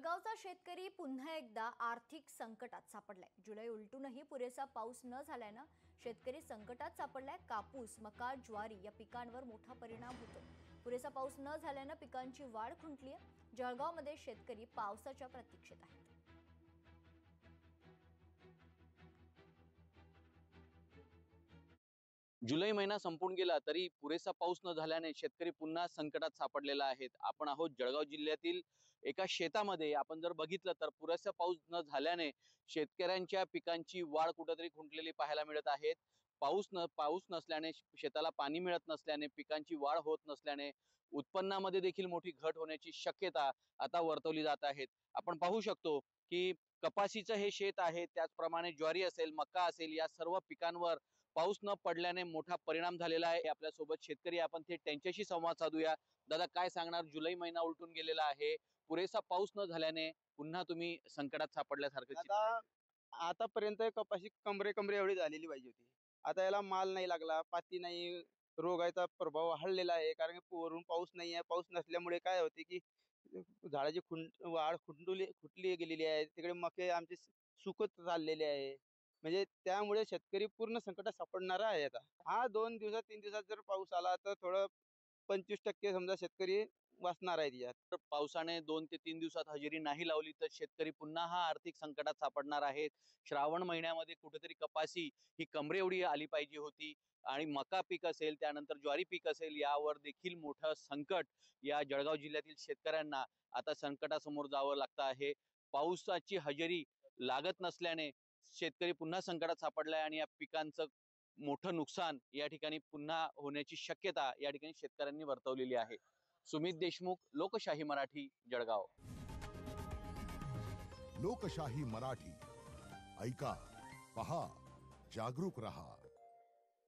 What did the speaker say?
जळगावचा शेतकरी पुन्हा एकदा आर्थिक संकटात सापडलाय। जुलै उलटूनही पुरेसा पाऊस न झाल्याने शेतकरी संकटात सापडलाय। कापूस, मका, ज्वारी या पिकांवर मोठा परिणाम होतो। पुरेसा पाऊस न झाल्याने पिकांची वाढ खुंटली आहे। जळगावमध्ये शेतकरी पावसाच्या प्रतीक्षेत आहेत। जुलै महिना संपून गेला तरी पुरेसा पाऊस न झाल्याने शेतकरी पुन्हा संकटात सापडलेला आहे। आपण आहोत जळगाव जिल्ह्यातील एका शेतामध्ये। आपण जर बघितलं तर पुरेसा पाऊस न झाल्याने शेतकऱ्यांच्या पिकांची वाढ कुठेतरी खुंटलेली पाहायला मिळत आहे। पाऊस नसल्याने, शेताला पाणी मिळत नसल्याने, पिकांची वाढ होत नसल्याने उत्पन्नामध्ये देखील मोठी घट होण्याची शक्यता आता वर्तवली जात आहे। आपण पाहू शकतो की कपाशीचं हे शेत आहे, त्याचप्रमाणे ज्वारी असेल, मका असेल, या सर्व पिकांवर पाऊस न पडल्याने मोठा परिणाम झालेला आहे। आपल्या सोबत शेतकरी, आपण थेट त्यांच्याशी संवाद साधूया। दादा, काय सांगणार? जुलै महिना उलटून गेलेला आहे, पुरेसा पाऊस न झाल्याने पुन्हा तुम्ही संकटात सापडल्यासारखं चित्र आहे। आतापर्यंत कपाशी कमरे कमरे एवढी झालेली पाहिजे होती। आता याला माल नाही लागला, पाती नाही, रोगाचा प्रभाव वाढलेला आहे। कारण की वरून पाऊस नाही आहे। पाऊस नसल्यामुळे काय होते की झाडाची वाढ खुंटली गेलेली आहे। तिकडे मके आमचे सुकत चाललेले आहे। म्हणजे त्यामुळे शेतकरी पूर्ण संकटात सापडणारा आहे। आता हा 2 दिवसात 3 दिवसात जर पाऊस आला तर थोडं 25% समजा शेतकरी वाचणार आहे त्याच्यात। तर पावसाने 2 ते 3 दिवसात हजेरी नाही लावली तर शेतकरी पुन्हा हा आर्थिक संकटात सापडणार आहे। श्रावण महिन्यामध्ये कुठेतरी कपाशी ही कमरे एवढी आली पाहिजे होती आणि मका पीक असेल, त्यानंतर ज्वारी पीक असेल, यावर देखील मोठं संकट या जळगाव जिल्ह्यातील शेतकऱ्यांना आता संकटासमोर जावं लागतं आहे। पावसाची हजेरी लागत नसल्याने शेतकरी पुन्हा संकटात सापडलाय आणि या पिकांचं मोठं नुकसान या ठिकाणी पुन्हा होण्याची शक्यता या ठिकाणी शेतकऱ्यांनी वर्तवलेली आहे। सुमित देशमुख, लोकशाही मराठी, जळगाव। लोकशाही मराठी, ऐका, पहा, जागरूक रहा।